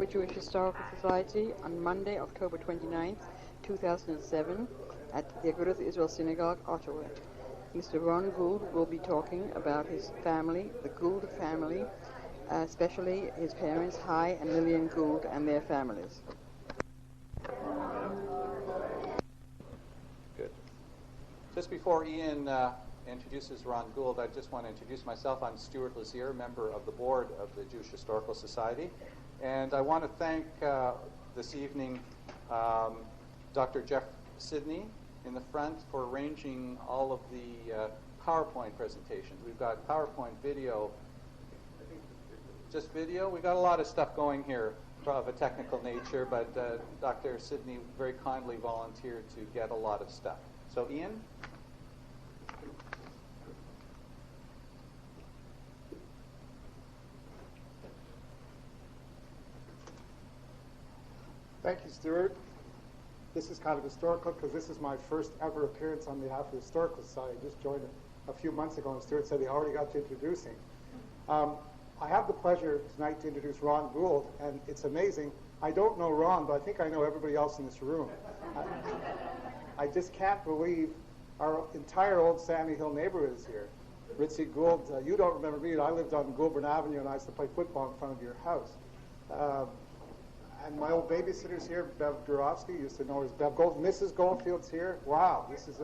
Vancouver Jewish Historical Society on Monday, October 29th, 2007 at the Agudath Israel Synagogue, Ottawa. Mr. Ron Gould will be talking about his family, the Gould family, especially his parents, Hy and Lillian Gould, and their families. Good. Just before Ian introduces Ron Gould, I just want to introduce myself. I'm Stuart Lazier, member of the board of the Jewish Historical Society. And I want to thank this evening Dr. Jeff Sidney in the front for arranging all of the PowerPoint presentations. We've got PowerPoint, video, just video. We've got a lot of stuff going here of a technical nature, but Dr. Sidney very kindly volunteered to get a lot of stuff. So Ian? Thank you, Stuart. This is kind of historical because this is my first ever appearance on behalf of the Historical Society. I just joined a few months ago, and Stuart said he already got to introducing. I have the pleasure tonight to introduce Ron Gould, and it's amazing. I don't know Ron, but I think I know everybody else in this room. I just can't believe our entire old Sandy Hill neighborhood is here. Ritzy Gould, you don't remember me. I lived on Goulburn Avenue, and I used to play football in front of your house. And my old babysitter's here, Bev Durovsky, used to know her as Bev Gold. Mrs. Goldfield's here. Wow, this is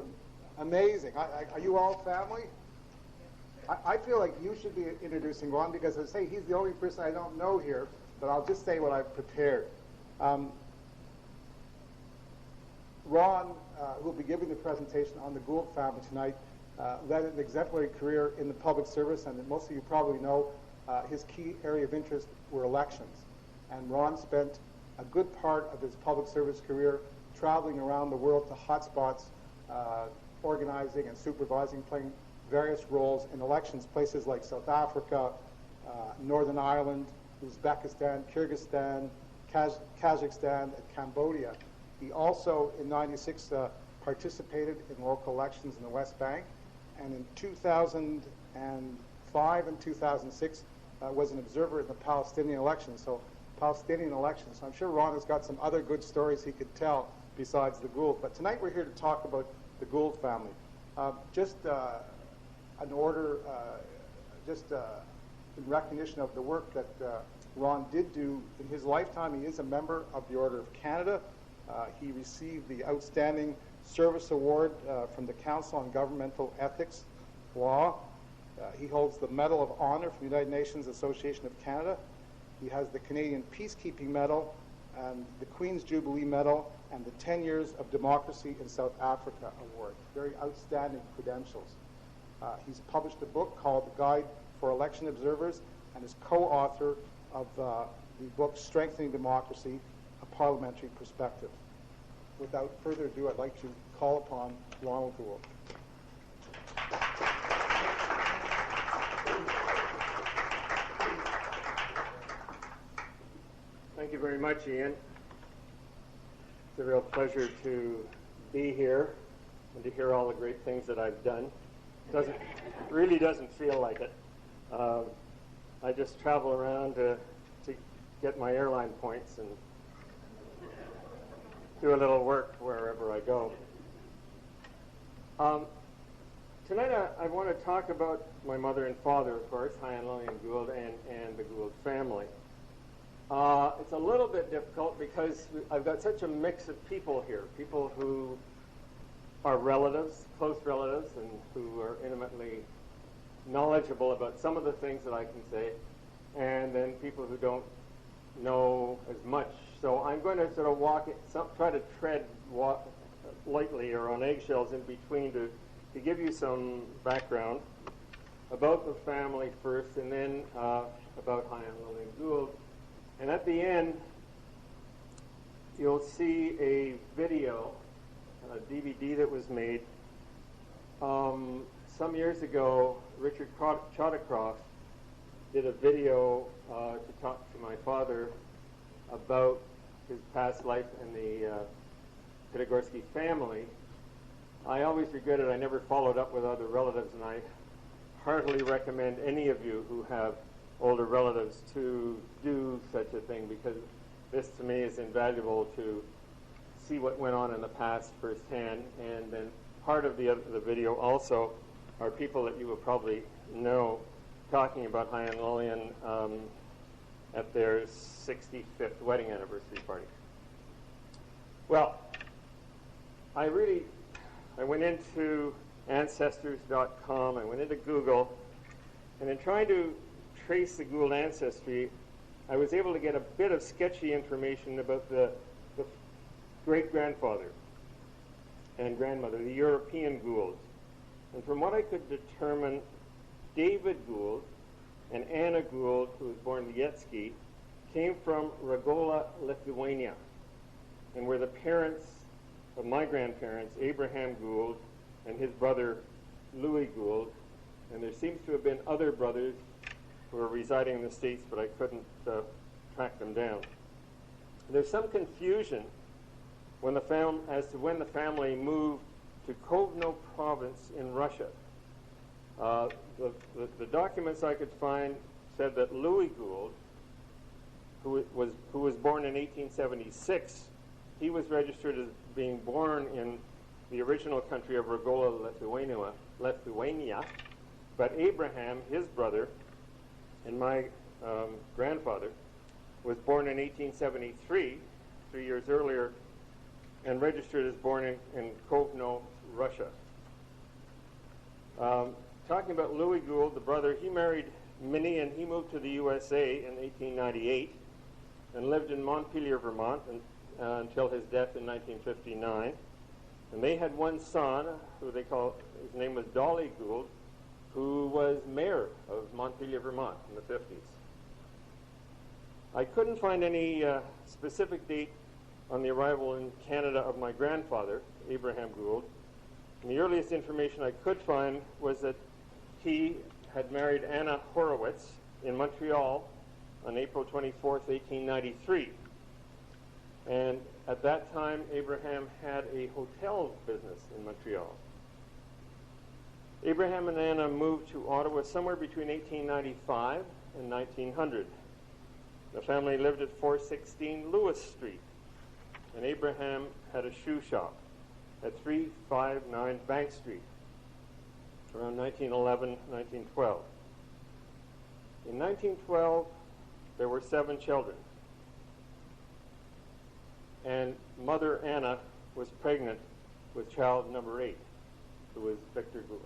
amazing. Are you all family? I feel like you should be introducing Ron because, as I say, he's the only person I don't know here, but I'll just say what I've prepared. Ron, who will be giving the presentation on the Gould family tonight, led an exemplary career in the public service, and most of you probably know his key area of interest were elections. And Ron spent a good part of his public service career traveling around the world to hotspots, organizing and supervising, playing various roles in elections, places like South Africa, Northern Ireland, Uzbekistan, Kyrgyzstan, Kazakhstan, and Cambodia. He also, in '96, participated in local elections in the West Bank, and in 2005 and 2006 was an observer in the Palestinian elections. So I'm sure Ron has got some other good stories he could tell besides the Gould. But tonight we're here to talk about the Gould family. In recognition of the work that Ron did do in his lifetime. He is a member of the Order of Canada. He received the Outstanding Service Award from the Council on Governmental Ethics Law. He holds the Medal of Honor from the United Nations Association of Canada. He has the Canadian Peacekeeping Medal, and the Queen's Jubilee Medal, and the 10 Years of Democracy in South Africa Award. Very outstanding credentials. He's published a book called The Guide for Election Observers, and is co-author of the book Strengthening Democracy, A Parliamentary Perspective. Without further ado, I'd like to call upon Ronald Gould. Thank you very much, Ian. It's a real pleasure to be here and to hear all the great things that I've done. It really doesn't feel like it. I just travel around to get my airline points and do a little work wherever I go. Tonight I want to talk about my mother and father, of course, Hy and Lillian Gould, and the Gould family. It's a little bit difficult because I've got such a mix of people here, people who are relatives, close relatives, and who are intimately knowledgeable about some of the things that I can say, and then people who don't know as much. So I'm going to sort of try to tread lightly or on eggshells in between to give you some background about the family first, and then about Hy and Lillian Gould. And at the end, you'll see a video, a DVD that was made some years ago. Richard Chodacroft did a video to talk to my father about his past life and the Pitigorski family. I always regretted I never followed up with other relatives, and I heartily recommend any of you who have older relatives to do such a thing, because this to me is invaluable to see what went on in the past firsthand. And then part of the video also are people that you will probably know talking about High and Lillian at their 65th wedding anniversary party. Well, I went into Ancestors.com, I went into Google, and in trying to trace the Gould ancestry, I was able to get a bit of sketchy information about the great-grandfather and grandmother, the European Goulds. And from what I could determine, David Gould and Anna Gould, who was born Lietsky, came from Ragola, Lithuania, and were the parents of my grandparents, Abraham Gould, and his brother, Louis Gould. And there seems to have been other brothers who were residing in the States, but I couldn't track them down. There's some confusion as to when the family moved to Kovno province in Russia. The documents I could find said that Louis Gould, who was born in 1876, he was registered as being born in the original country of Ragola, Lithuania, but Abraham, his brother, and my grandfather, was born in 1873, 3 years earlier, and registered as born in Kovno, Russia. Talking about Louis Gould, the brother, he married Minnie, and he moved to the USA in 1898 and lived in Montpelier, Vermont until his death in 1959. And they had one son, his name was Dolly Gould, who was mayor of Montpelier, Vermont in the 50s. I couldn't find any specific date on the arrival in Canada of my grandfather, Abraham Gould. And the earliest information I could find was that he had married Anna Horowitz in Montreal on April 24th, 1893. And at that time, Abraham had a hotel business in Montreal. Abraham and Anna moved to Ottawa somewhere between 1895 and 1900. The family lived at 416 Lewis Street, and Abraham had a shoe shop at 359 Bank Street around 1911, 1912. In 1912, there were 7 children, and Mother Anna was pregnant with child number 8, who was Victor Gould.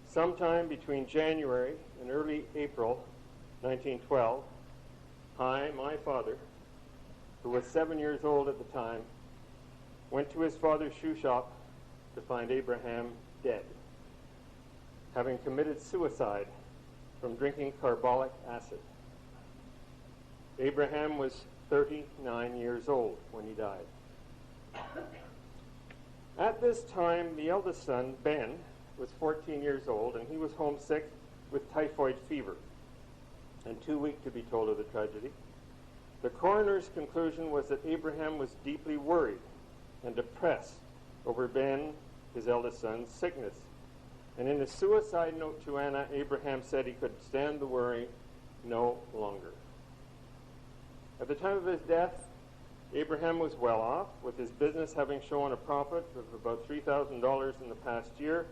Sometime between January and early April 1912, my father, who was 7 years old at the time, went to his father's shoe shop to find Abraham dead, having committed suicide from drinking carbolic acid. Abraham was 39 years old when he died. At this time, the eldest son, Ben, was 14 years old, and he was homesick with typhoid fever and too weak to be told of the tragedy. The coroner's conclusion was that Abraham was deeply worried and depressed over Ben, his eldest son's sickness. And in a suicide note to Anna, Abraham said he could stand the worry no longer. At the time of his death, Abraham was well off, with his business having shown a profit of about $3,000 in the past year.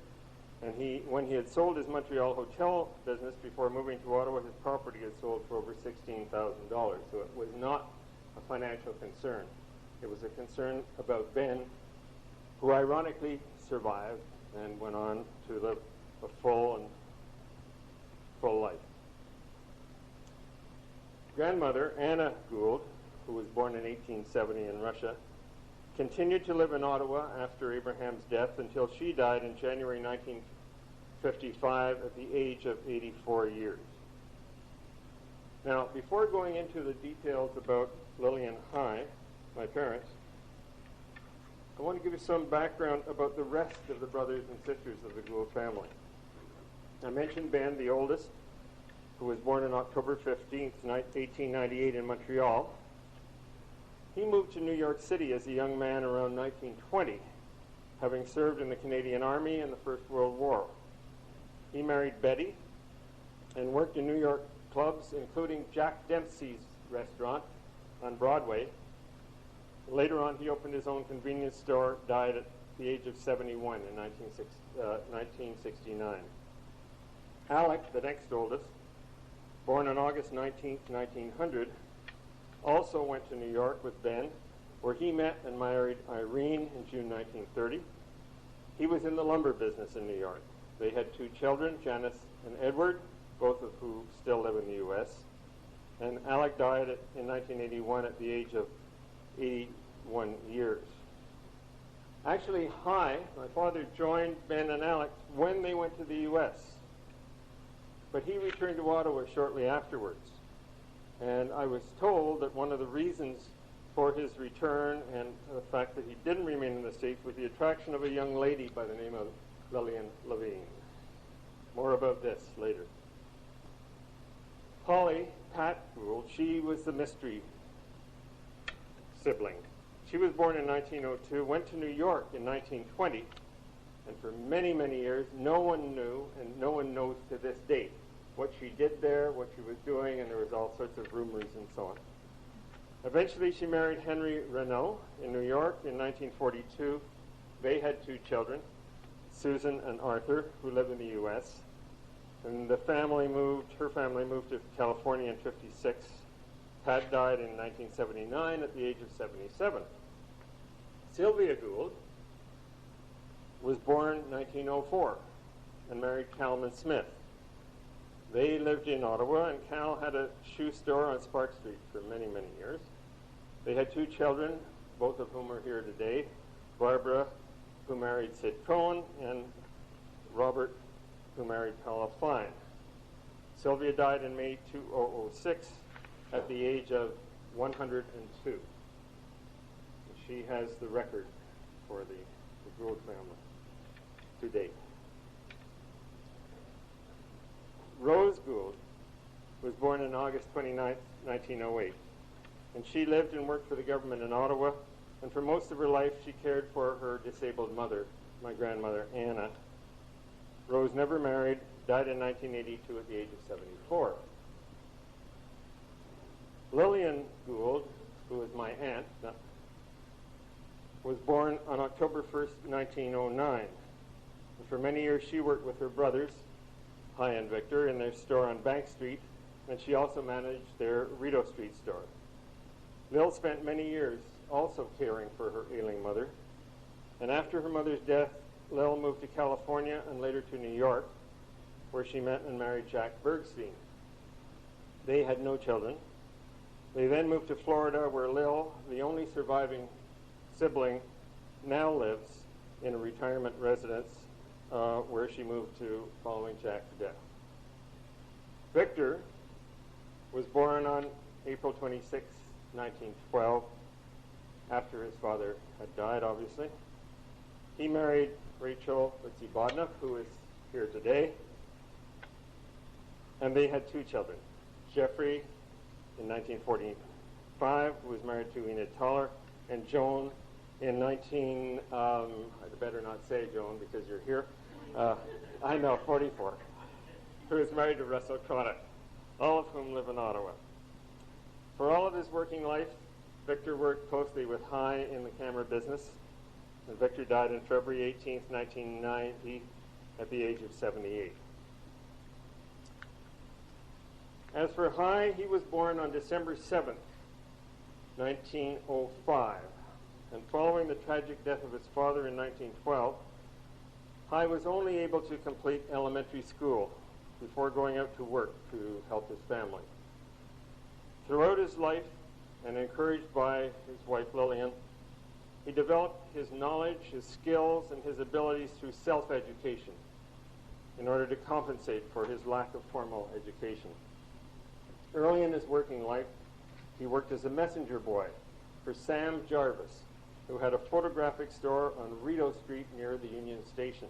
And when he had sold his Montreal hotel business before moving to Ottawa, his property had sold for over $16,000. So it was not a financial concern. It was a concern about Ben, who ironically survived and went on to live a full life. Grandmother, Anna Gould, who was born in 1870 in Russia, continued to live in Ottawa after Abraham's death until she died in January 1955 at the age of 84 years. Now, before going into the details about Lillian High, my parents, I want to give you some background about the rest of the brothers and sisters of the Gould family. I mentioned Ben, the oldest, who was born on October 15th, 1898 in Montreal. He moved to New York City as a young man around 1920, having served in the Canadian Army in the First World War. He married Betty and worked in New York clubs, including Jack Dempsey's restaurant on Broadway. Later on, he opened his own convenience store, died at the age of 71 in 1969. Alec, the next oldest, born on August 19, 1900, also went to New York with Ben, where he met and married Irene in June 1930. He was in the lumber business in New York. They had 2 children, Janice and Edward, both of who still live in the U.S. And Alec died in 1981 at the age of 81 years. Actually, my father joined Ben and Alec when they went to the U.S., but he returned to Ottawa shortly afterwards. And I was told that one of the reasons for his return and the fact that he didn't remain in the States was the attraction of a young lady by the name of Lillian Levine. More about this later. Polly, Pat Gould, she was the mystery sibling. She was born in 1902, went to New York in 1920, and for many, many years, no one knew, and no one knows to this date, what she did there, what she was doing, and there was all sorts of rumors and so on. Eventually, she married Henry Renault in New York in 1942. They had 2 children, Susan and Arthur, who live in the U.S., and her family moved to California in 56. Pat died in 1979 at the age of 77. Sylvia Gould was born 1904 and married Calman Smith. They lived in Ottawa, and Cal had a shoe store on Spark Street for many, many years. They had 2 children, both of whom are here today, Barbara, who married Sid Cohen, and Robert, who married Paula Fine. Sylvia died in May 2006 at the age of 102. And she has the record for the Gould family to date. Rose Gould was born on August 29, 1908, and she lived and worked for the government in Ottawa, and for most of her life she cared for her disabled mother, my grandmother Anna. Rose never married, died in 1982 at the age of 74. Lillian Gould, who is my aunt, was born on October 1st, 1909. And for many years she worked with her brothers, Hy and Victor, in their store on Bank Street, and she also managed their Rideau Street store. Lil spent many years also caring for her ailing mother, and after her mother's death, Lil moved to California and later to New York, where she met and married Jack Bergstein. They had no children. They then moved to Florida, where Lil, the only surviving sibling, now lives in a retirement residence where she moved to following Jack's death. Victor was born on April 26, 1912, after his father had died, obviously. He married Rachel Bodnock, who is here today, and they had 2 children. Jeffrey, in 1945, who was married to Enid Toller, and Joan in I'd better not say Joan because you're here. I know, 44, who is married to Russell Craddock, all of whom live in Ottawa. For all of his working life, Victor worked closely with Hy in the camera business, and Victor died on February 18, 1990, at the age of 78. As for Hy, he was born on December 7, 1905, and following the tragic death of his father in 1912, Hy was only able to complete elementary school before going out to work to help his family. Throughout his life, and encouraged by his wife Lillian, he developed his knowledge, his skills, and his abilities through self-education in order to compensate for his lack of formal education. Early in his working life, he worked as a messenger boy for Sam Jarvis, who had a photographic store on Rideau Street near the Union Station.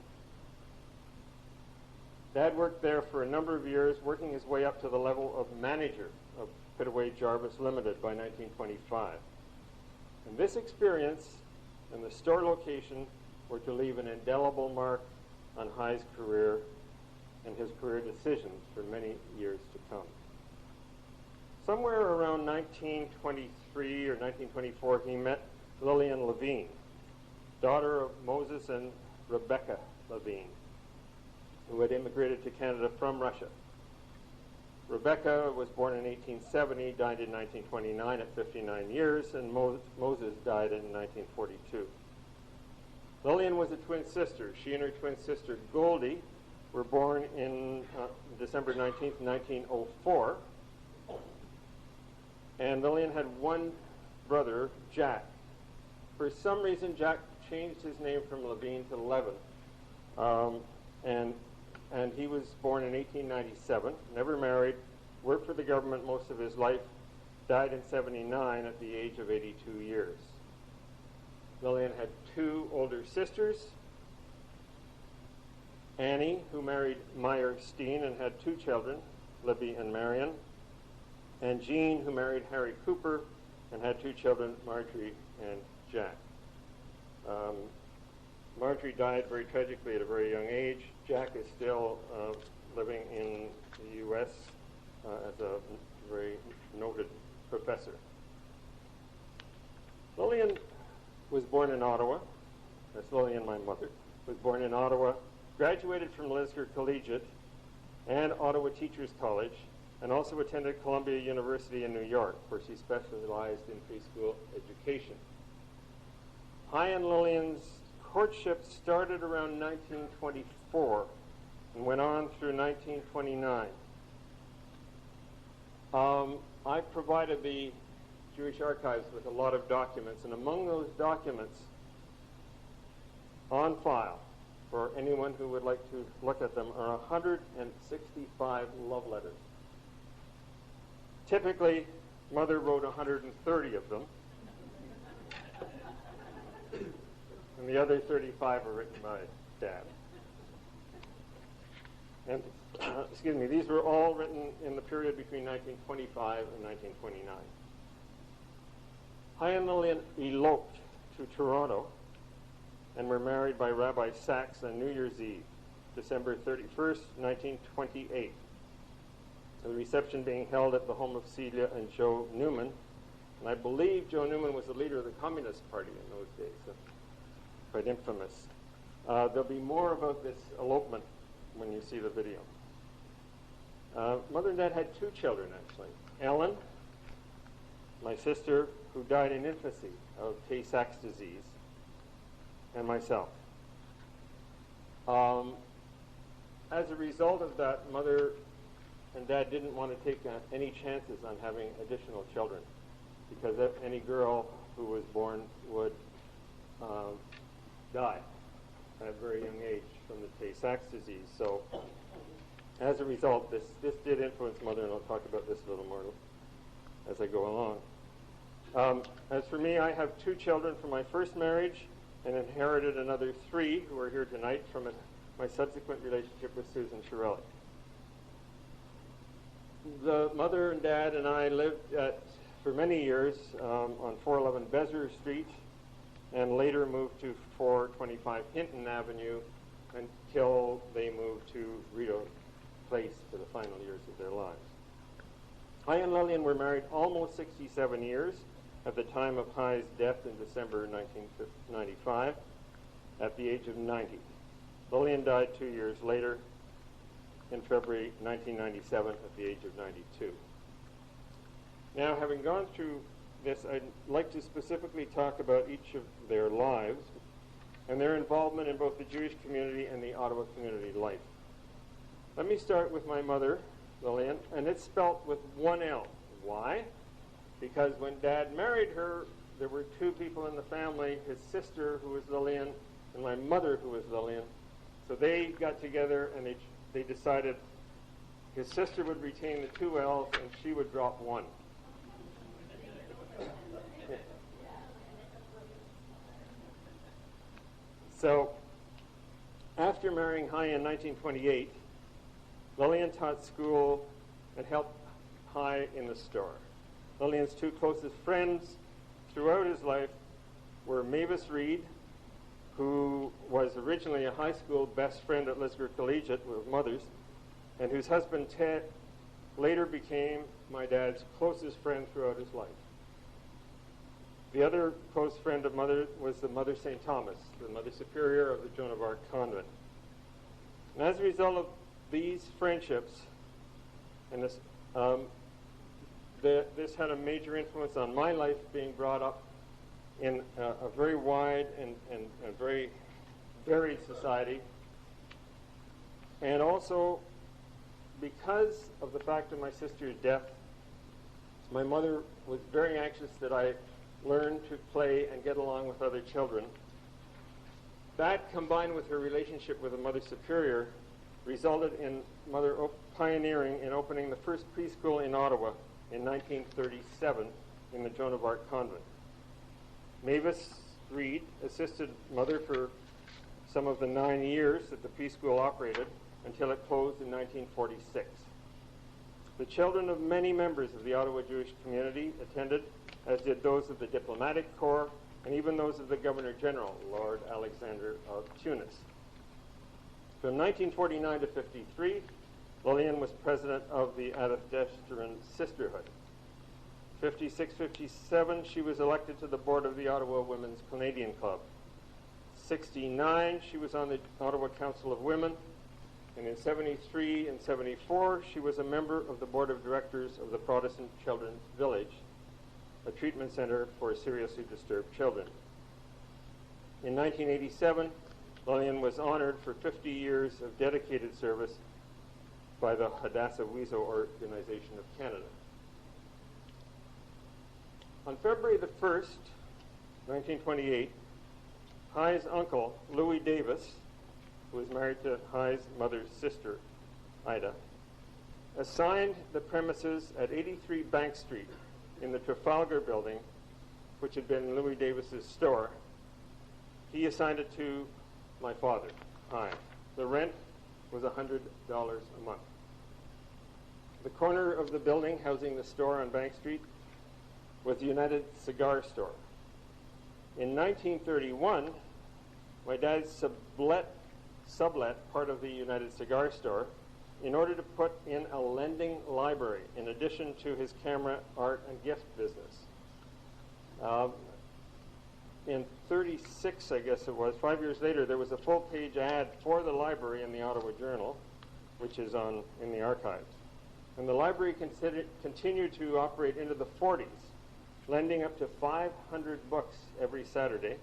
Dad worked there for a number of years, working his way up to the level of manager of Pittaway Jarvis Limited by 1925. And this experience and the store location were to leave an indelible mark on Hy's career and his career decisions for many years to come. somewhere around 1923 or 1924, he met Lillian Levine, daughter of Moses and Rebecca Levine, who had immigrated to Canada from Russia. Rebecca was born in 1870, died in 1929 at 59 years, and Moses died in 1942. Lillian was a twin sister. She and her twin sister Goldie were born in December 19th, 1904. And Lillian had one brother, Jack. For some reason, Jack changed his name from Levine to Levin. And he was born in 1897, never married, worked for the government most of his life, died in 79 at the age of 82 years. Lillian had two older sisters, Annie, who married Meyer Steen and had two children, Libby and Marion, and Jean, who married Harry Cooper and had two children, Marjorie and Jack. Marjorie died very tragically at a very young age. Jack is still living in the U.S. As a very noted professor. Lillian was born in Ottawa. That's Lillian, my mother. Was born in Ottawa, graduated from Lisgar Collegiate and Ottawa Teachers College, and also attended Columbia University in New York, where she specialized in preschool education. Hi and Lillian's courtship started around 1924 and went on through 1929. I provided the Jewish Archives with a lot of documents, and among those documents on file for anyone who would like to look at them are 165 love letters. Typically, Mother wrote 130 of them, and the other 35 are written by Dad. And, excuse me, these were all written in the period between 1925 and 1929. Hi and Lillian eloped to Toronto and were married by Rabbi Sachs on New Year's Eve, December 31st, 1928. The reception being held at the home of Celia and Joe Newman. And I believe Joe Newman was the leader of the Communist Party in those days, so quite infamous. There'll be more about this elopement when you see the video. Mother and Dad had two children, actually. Ellen, my sister, who died in infancy of Tay-Sachs disease, and myself. As a result of that, Mother and Dad didn't want to take any chances on having additional children, because any girl who was born would die at a very young age from the Tay-Sachs disease. So as a result, this did influence Mother, and I'll talk about this a little more as I go along. As for me, I have two children from my first marriage and inherited another three who are here tonight from my subsequent relationship with Susan Shirelli. The Mother and Dad and I lived for many years on 411 Bezer Street, and later moved to 425 Hinton Avenue until they moved to Rideau Place for the final years of their lives. Hi and Lillian were married almost 67 years at the time of Hi's death in December 1995 at the age of 90. Lillian died 2 years later in February 1997 at the age of 92. Now, having gone through this, I'd like to specifically talk about each of their lives and their involvement in both the Jewish community and the Ottawa community life. Let me start with my mother, Lillian, and it's spelt with one L. Why? Because when Dad married her, there were two people in the family, his sister, who was Lillian, and my mother, who was Lillian. So they got together and they decided his sister would retain the two L's and she would drop one. So, after marrying Hi in 1928, Lillian taught school and helped Hi in the store. Lillian's two closest friends throughout his life were Mavis Reed, who was originally a high school best friend at Lisgar Collegiate with Mother's, and whose husband Ted later became my dad's closest friend throughout his life. The other close friend of Mother was the Mother St. Thomas, the Mother Superior of the Joan of Arc Convent. And as a result of these friendships, and this had a major influence on my life, being brought up in a very wide and very varied society. And also, because of the fact of my sister's death, my mother was very anxious that I learn to play and get along with other children. That, combined with her relationship with the Mother Superior, resulted in Mother pioneering in opening the first preschool in Ottawa in 1937 in the Joan of Arc Convent. Mavis Reed assisted Mother for some of the 9 years that the preschool operated until it closed in 1946. The children of many members of the Ottawa Jewish community attended, as did those of the Diplomatic Corps and even those of the Governor General, Lord Alexander of Tunis. From 1949 to 53, Lillian was president of the Adaf-Desteren Sisterhood. 56-57, she was elected to the board of the Ottawa Women's Canadian Club. 69, she was on the Ottawa Council of Women. And in 73 and 74, she was a member of the board of directors of the Protestant Children's Village, a treatment center for seriously disturbed children. In 1987, Lillian was honored for 50 years of dedicated service by the Hadassah Weezo Organization of Canada. On February the 1st, 1928, High's uncle, Louis Davis, who was married to High's mother's sister, Ida, assigned the premises at 83 Bank Street in the Trafalgar building, which had been Louis Davis's store. He assigned it to my father, High. The rent was $100 a month. The corner of the building housing the store on Bank Street was the United Cigar Store. In 1931, my dad sublet part of the United Cigar Store in order to put in a lending library in addition to his camera, art, and gift business. In 36, I guess it was, 5 years later, there was a full-page ad for the library in the Ottawa Journal, which is in the archives. And the library continued to operate into the 40s, lending up to 500 books every Saturday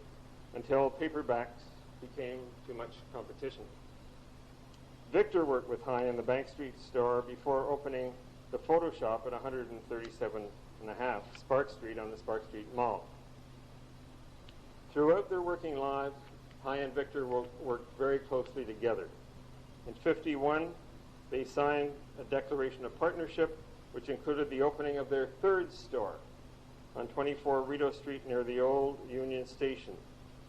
until paperbacks became too much competition. Victor worked with High in the Bank Street store before opening the photo shop at 137.5 Spark Street on the Spark Street Mall. Throughout their working lives, High and Victor worked very closely together. In 51, they signed a declaration of partnership, which included the opening of their third store on 24 Rideau Street near the old Union Station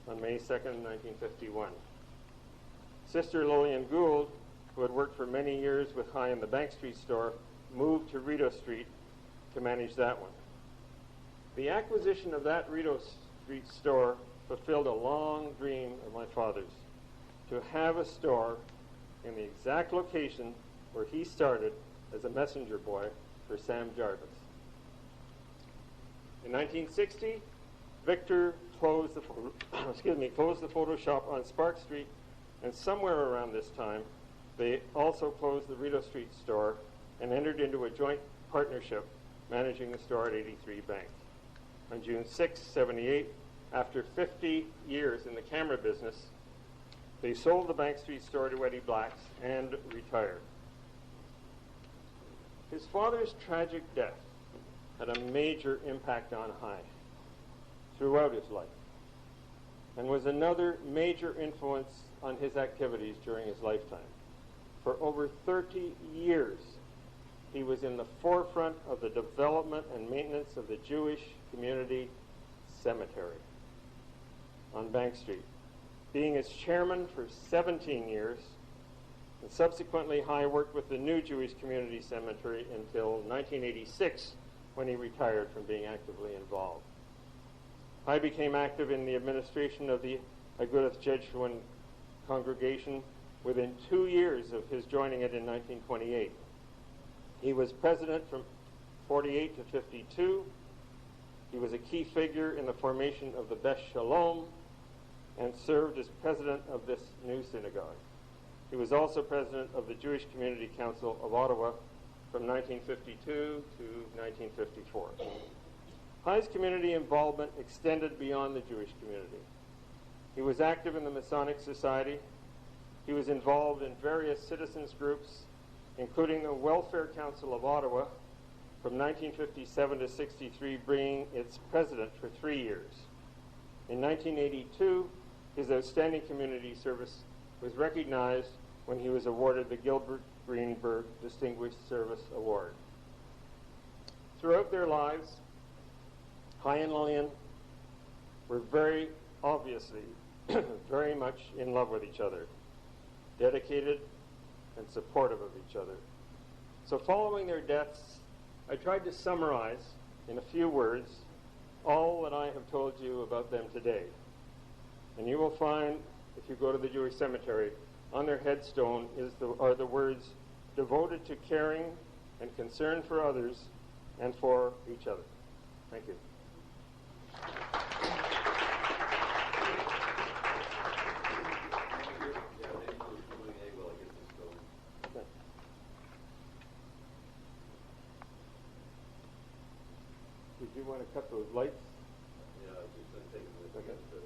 on May 2nd, 1951. Sister Lillian Gould, who had worked for many years with High in the Bank Street store, moved to Rideau Street to manage that one. The acquisition of that Rideau Street store fulfilled a long dream of my father's, to have a store in the exact location where he started as a messenger boy for Sam Jarvis. In 1960, Victor closed the photo shop on Spark Street, and somewhere around this time, they also closed the Rideau Street store and entered into a joint partnership managing the store at 83 Bank. On June 6, 78, after 50 years in the camera business, they sold the Bank Street store to Eddie Blacks and retired. His father's tragic death had a major impact on High throughout his life and was another major influence on his activities during his lifetime. For over 30 years, he was in the forefront of the development and maintenance of the Jewish community cemetery on Bank Street, being its chairman for 17 years, and subsequently High worked with the new Jewish community cemetery until 1986, when he retired from being actively involved. High became active in the administration of the Agudath Jesuit congregation within 2 years of his joining it in 1928. He was president from 48 to 52. He was a key figure in the formation of the Beth Shalom and served as president of this new synagogue. He was also president of the Jewish Community Council of Ottawa from 1952 to 1954. High's community involvement extended beyond the Jewish community. He was active in the Masonic Society. He was involved in various citizens groups, including the Welfare Council of Ottawa from 1957 to 63, being its president for 3 years. In 1982, his outstanding community service was recognized when he was awarded the Gilbert Greenberg Distinguished Service Award. Throughout their lives, Hy and Lillian were very obviously very much in love with each other, dedicated and supportive of each other. So following their deaths, I tried to summarize in a few words all that I have told you about them today. And you will find, if you go to the Jewish cemetery, on their headstone are the words, devoted to caring and concern for others and for each other. Thank you. Did you want to cut those lights? Yeah, I was just going to take a look at the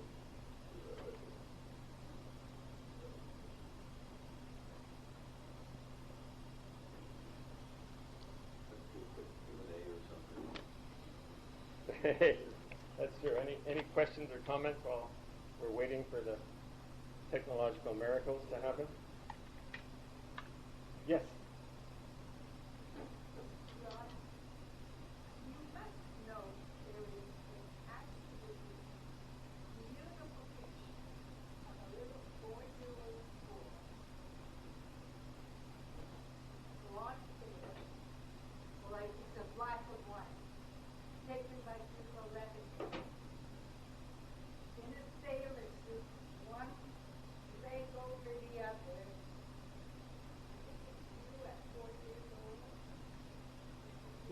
Q&A or something. That's true. Any questions or comments while we're waiting for the technological miracles to happen? Yes.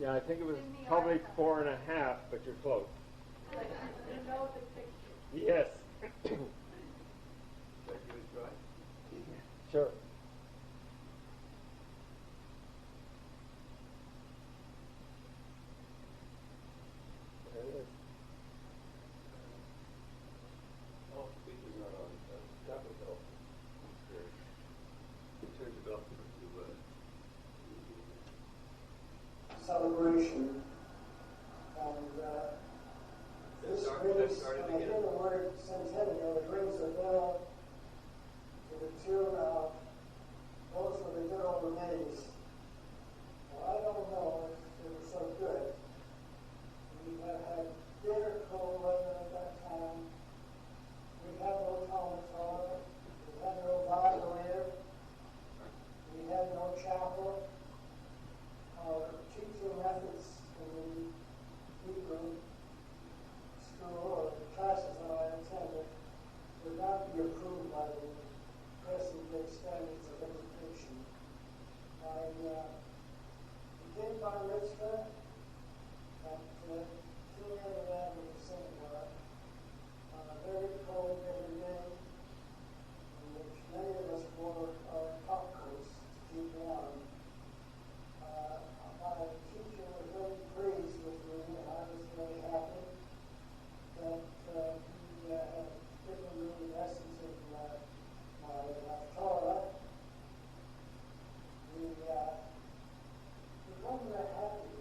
Yeah, I think it was probably 4.5, but you're close. You know the picture. Yes. Should I give it a try? Sure. There it is. Oh, speaker's not on. That would help. Turn it up to celebration. And this rings, when I hear the word centennial, it rings a bell to the tune of those were the good old days. Well, I don't know if it was so good. We have had bitter cold weather at that time. We had no Talmud Torah. We had no Bible here. We had no chapel. Our teaching methods in the Hebrew school or the classes that I attended would not be approved by the present-day standards of education. I became bar mitzvah at Killian Avenue Synagogue on a very cold winter day in which many of us wore our top coats to keep warm. My teacher was very pleased with me, and I was very happy that he had given me lessons in my Torah. We become very happy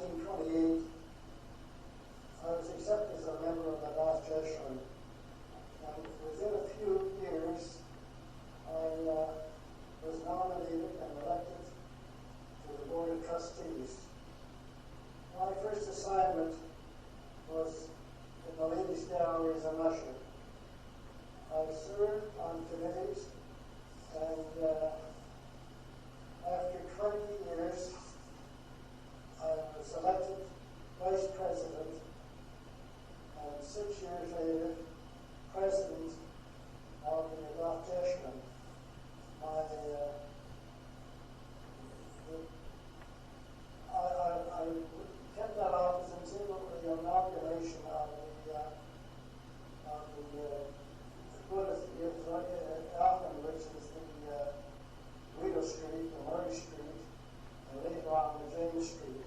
1928, I was accepted as a member of the North Jeshurun, and within a few years, I was nominated and elected to the Board of Trustees. My first assignment was in the Ladies' Gallery as an usher. I served on committees, and after 20 years, I was elected vice president, and 6 years later, president of the North Jeshurun. I kept that office until the inauguration of the Buddhist Alvin, which is the Rideau Street, the Murray Street, and later on the James Street.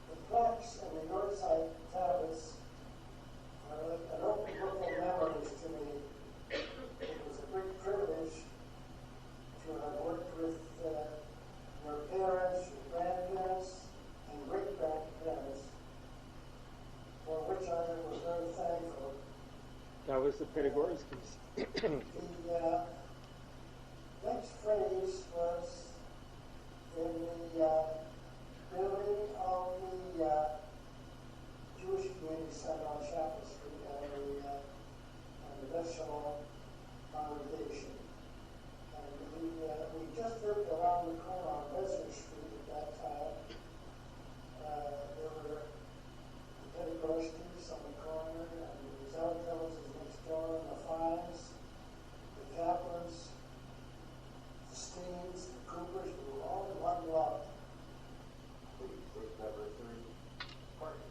The plaques and the roadside tablets are like an open book of memories to me. It was a great privilege to have worked with your parents, your grandparents, and great-grandparents, for which I was very thankful. That was the Pedagogskis. The next phrase was in the building of the Jewish Community Center on Chapel Street and the Vegetable Congregation. And we just lived around the corner on Desert Street at that time. There were the Pedagogskis on the corner, and the Zeltells next door, and the Fines, the Kaplans, the Steens, the Coopers, we were all in one block. Week number 3 party.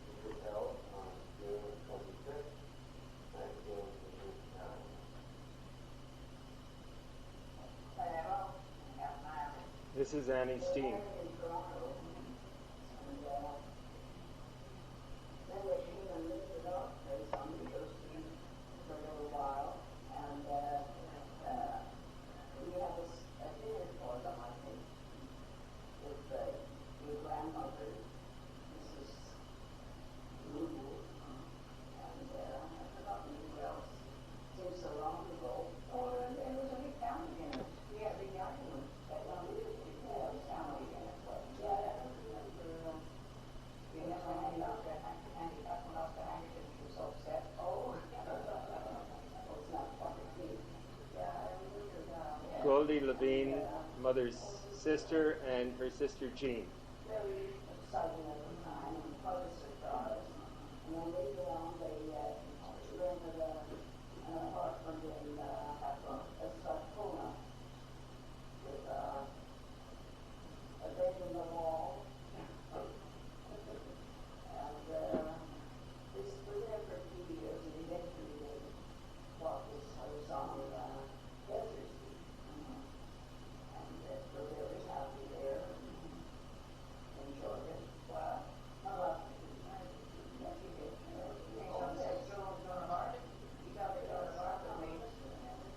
We were held on June 25th, 1989. This is Annie Steen. Goldie Levine, mother's sister, and her sister Jean. Very exciting at the time, and quite a surprise. And then later on, they rented an apartment in Sartona with a bed in the wall. And this was there for a few years, and eventually they bought this house on Desert Street. And we're very happy there and enjoyed it. Wow. How about you? Yes, you did. You got to go to Harvard with me.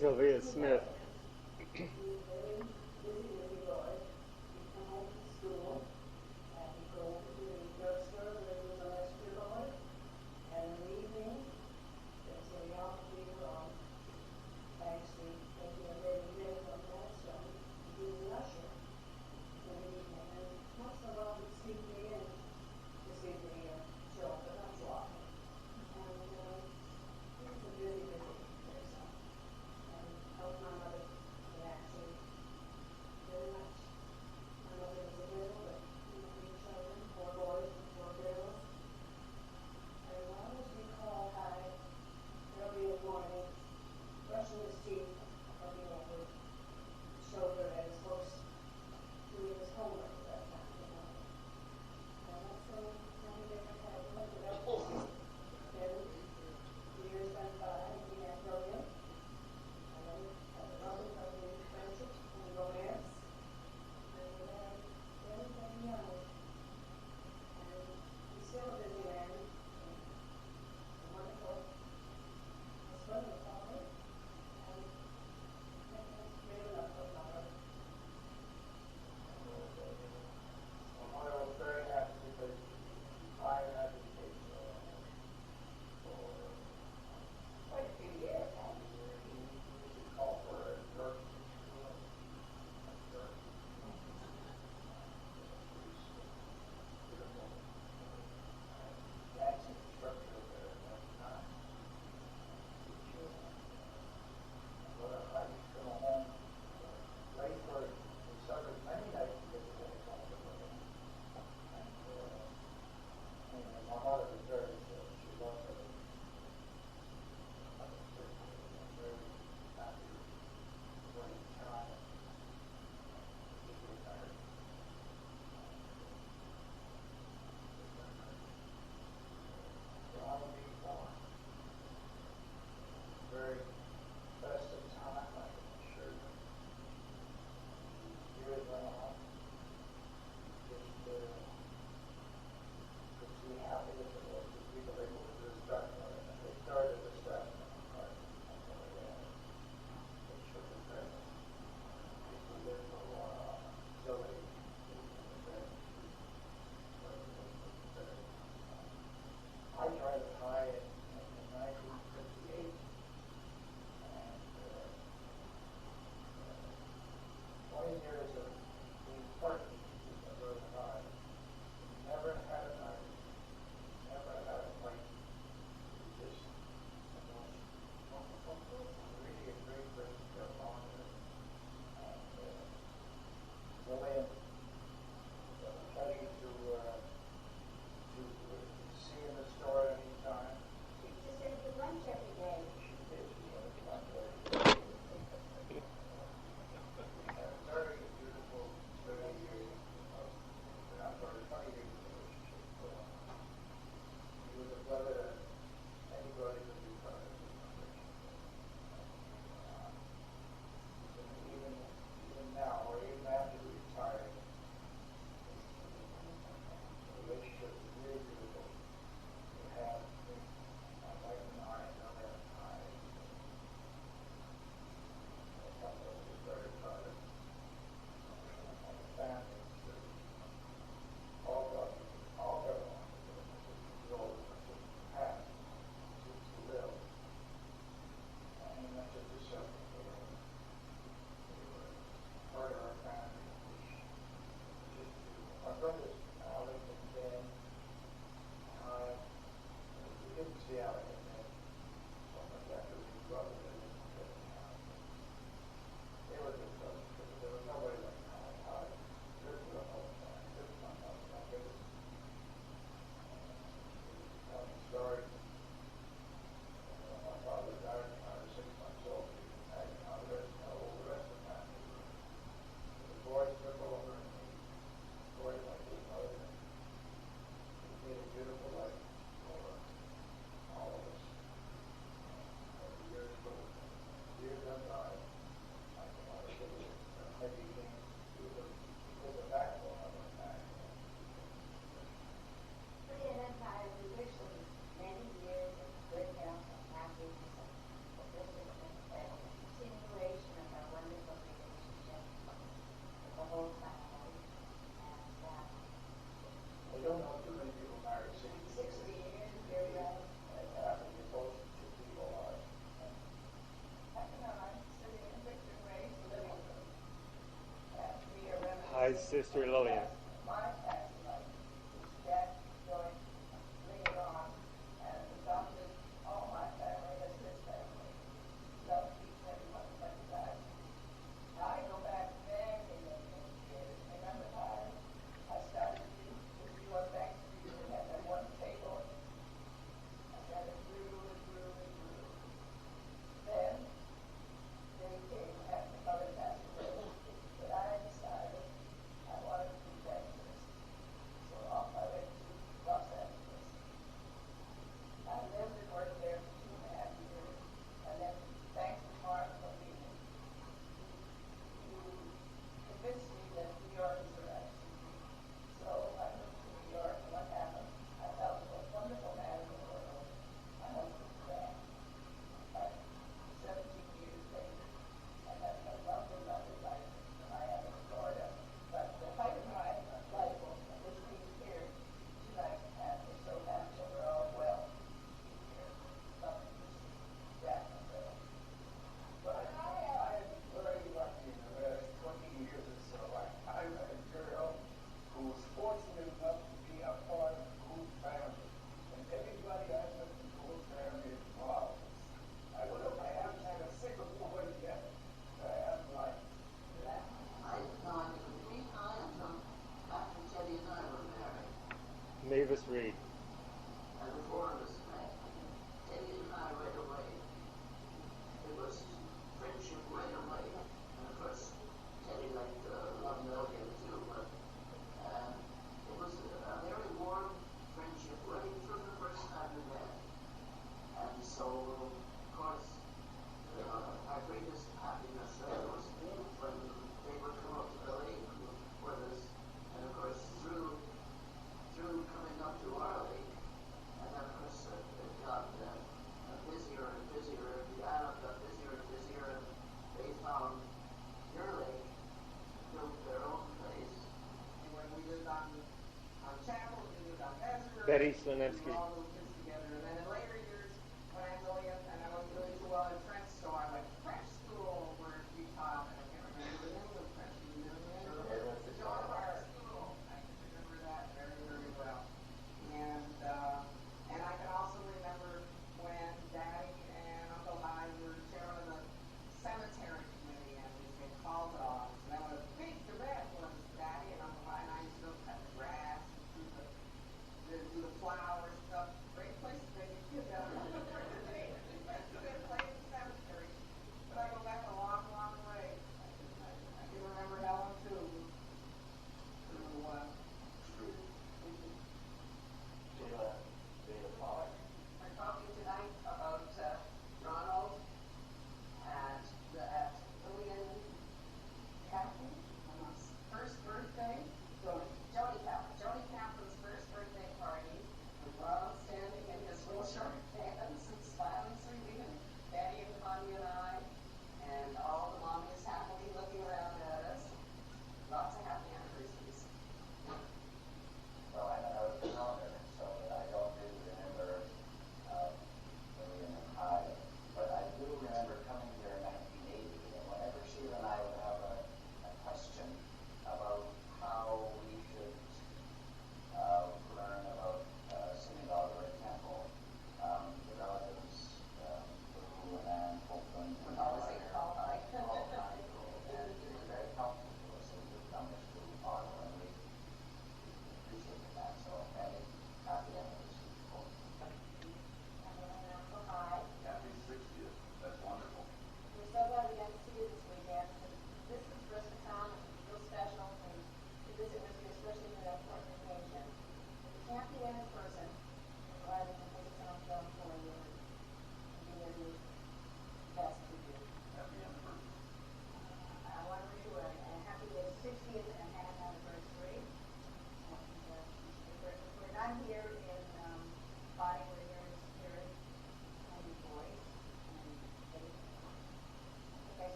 Sylvia Smith. He's a very busy boy. He'd come home from school and he'd go over to the drugstore where he was an extra boy. And in the evening, there's a young people actually taking a baby day from Gladstone to do the usher in the evening. And once in a while he'd sneak me in to see the show, but not too often. And he was a busy person. And helped my mother in actually by Sister Lillian. My tax license, which Jack joined later on, and adopted all my family as his family. Love keeps everyone like that. I go back many, many, many years. Remember how I started with you on Bank Street and had that one table? And then it grew and grew and grew. Then they came after Mother passed away, but I decided I wanted to be Texas. So off I went to Los Angeles. I lived and worked there for 2.5 years, and then thanks to Mark Levine, who convinced me that New York is the right city. So I moved to New York, and what happened? I felt the most wonderful man in the world. My husband Jack. But 17 years later, I had a lovely, lovely life in Miami, Florida. But the height of my life was being here tonight, and we're so happy that we're all well here. Love to see Jack and Bill. But I am very lucky in the last 20 years or so. I met a girl who was fortunate enough to be a part of the Gould family. And everybody I met in the Gould family is marvelous. I don't know if I haven't had a single woman yet that I haven't liked. I know it 3 times after Teddy and I were married. Mavis Reed. And the four of us met. Teddy and I right away. It was friendship right away. And of course, Teddy liked Love Milligan too, but it was a very warm friendship right from the first time we met. And so, of course, our greatest happiness was when they would come up to the lake with us, and of course through coming up to our lake, and then of course it got busier and busier, and the island got busier and busier, and they found your lake, built their own place. And when we lived on Chapel, we lived on Desert. Betty We Slinevsky. were all those kids together. And then in later years, when I really, and I wasn't really too well in French, so I went to French school where we taught, and I can't remember the name of the French school. It was the John Bar School. I can remember that very, very well. And I can also remember when Daddy and Uncle Hi were chairman of the cemetery committee, and we had call dogs. And that was a big event was Daddy and Uncle Hi and I used to go cut the grass and do the flower stuff.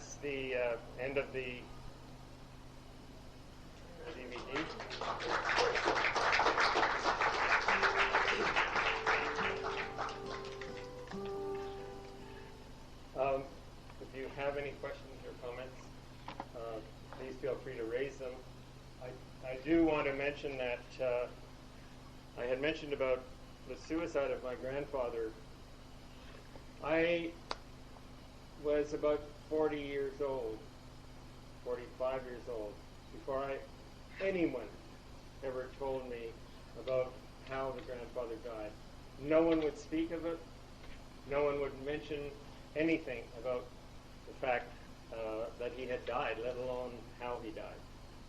that's the end of the DVD. If you have any questions or comments, please feel free to raise them. I do want to mention that I had mentioned about the suicide of my grandfather. I was about 40 years old, 45 years old, before anyone ever told me about how the grandfather died. No one would speak of it. No one would mention anything about the fact that he had died, let alone how he died.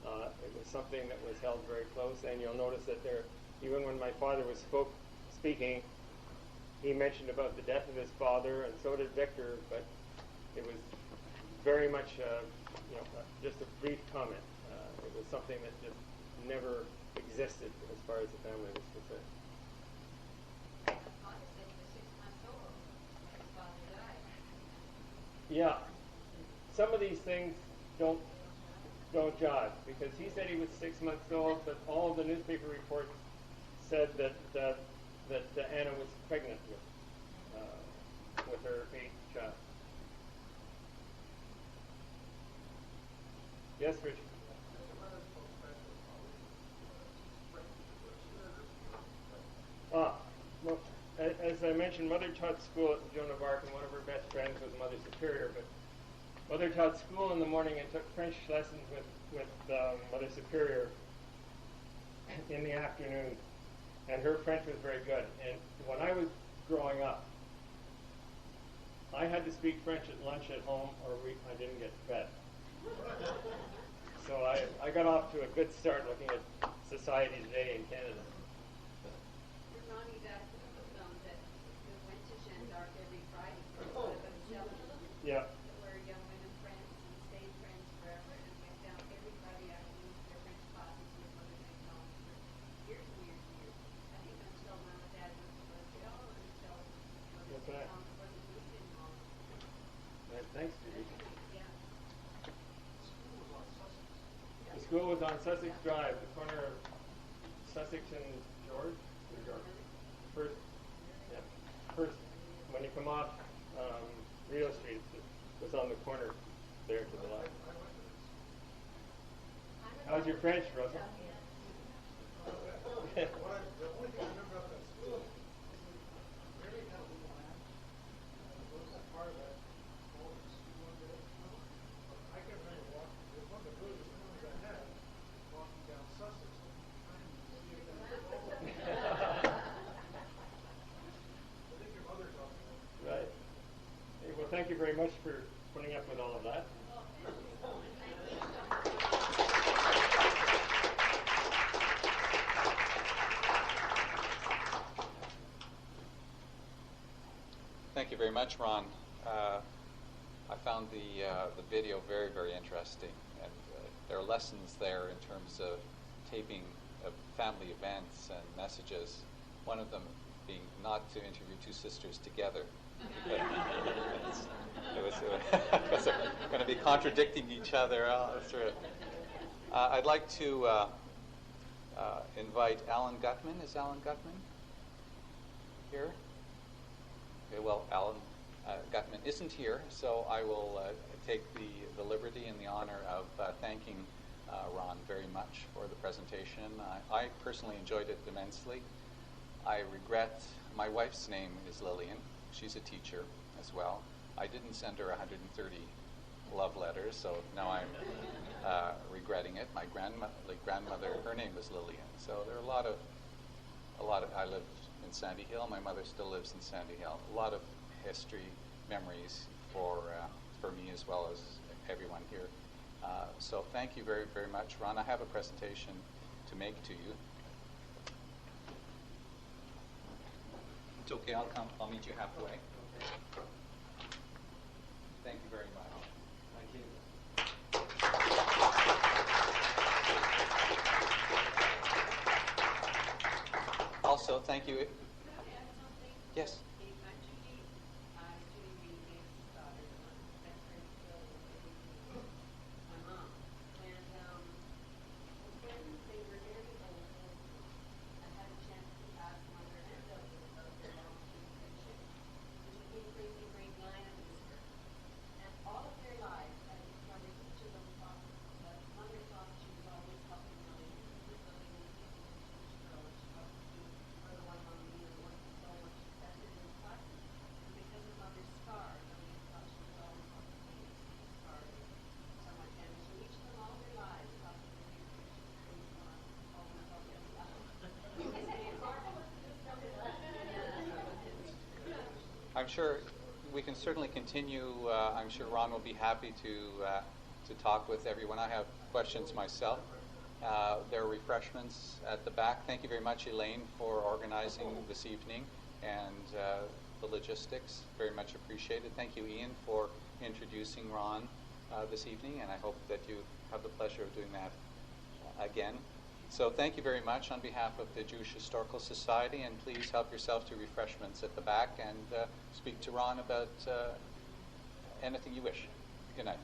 It was something that was held very close, and you'll notice that there, even when my father was speaking, he mentioned about the death of his father, and so did Victor, but it was very much just a brief comment. It was something that just never existed as far as the family was concerned. Yeah, some of these things don't jive, because he said he was 6 months old, but all of the newspaper reports said that Anna was pregnant with her 8th child. Yes, Richard. Well, as I mentioned, Mother taught school at Joan of Arc, and one of her best friends was Mother Superior. But Mother taught school in the morning and took French lessons with Mother Superior in the afternoon, and her French was very good. And when I was growing up, I had to speak French at lunch at home, or I didn't get fed. So I got off to a good start looking at society today in Canada. Yeah. Where young women friends and stayed friends forever, and went down every Friday afternoon to their French classes with Mother St. Thomas for years and years and years. I think until Mom and Dad went to Brazil, until Mother St. Thomas wasn't moved anymore. Thanks, Judy. Yeah. The school was on Sussex Drive, the corner of Sussex and George. First, when you come off Rio Street, it was on the corner there to the left. How's your French, Russell? The only thing I remember about that school is really kind of little land. It wasn't part of that whole school one day. I can remember walking. It was one of the really memories I had, walking down Sussex and trying to see if there was a hole. I think your mother talked about it. Right. Hey, well, thank you very much for putting up with all of that. Thank you very much, Ron. I found the video very, very interesting, and there are lessons there in terms of taping of family events and messages. One of them being not to interview two sisters together. It was going to be contradicting each other. I'd like to invite Alan Gutman. Is Alan Gutman here? Okay, well, Alan Gutman isn't here, so I will take the liberty and the honor of thanking Ron very much for the presentation. I personally enjoyed it immensely. I regret my wife's name is Lillian. She's a teacher as well. I didn't send her 130 love letters, so now I'm regretting it. My grandmother, her name was Lillian. So there are a lot of. I lived in Sandy Hill. My mother still lives in Sandy Hill. A lot of history, memories for me as well as everyone here. So thank you very, very much, Ron. I have a presentation to make to you. It's okay. I'll meet you halfway. Thank you very much. Thank you. Also, thank you. Yes. sure we can certainly continue. I'm sure Ron will be happy to talk with everyone. I have questions myself. There are refreshments at the back. Thank you very much, Elaine, for organizing this evening and the logistics. Very much appreciated. Thank you, Ian, for introducing Ron this evening, and I hope that you have the pleasure of doing that again. So thank you very much on behalf of the Jewish Historical Society, and please help yourself to refreshments at the back and speak to Ron about anything you wish. Good night.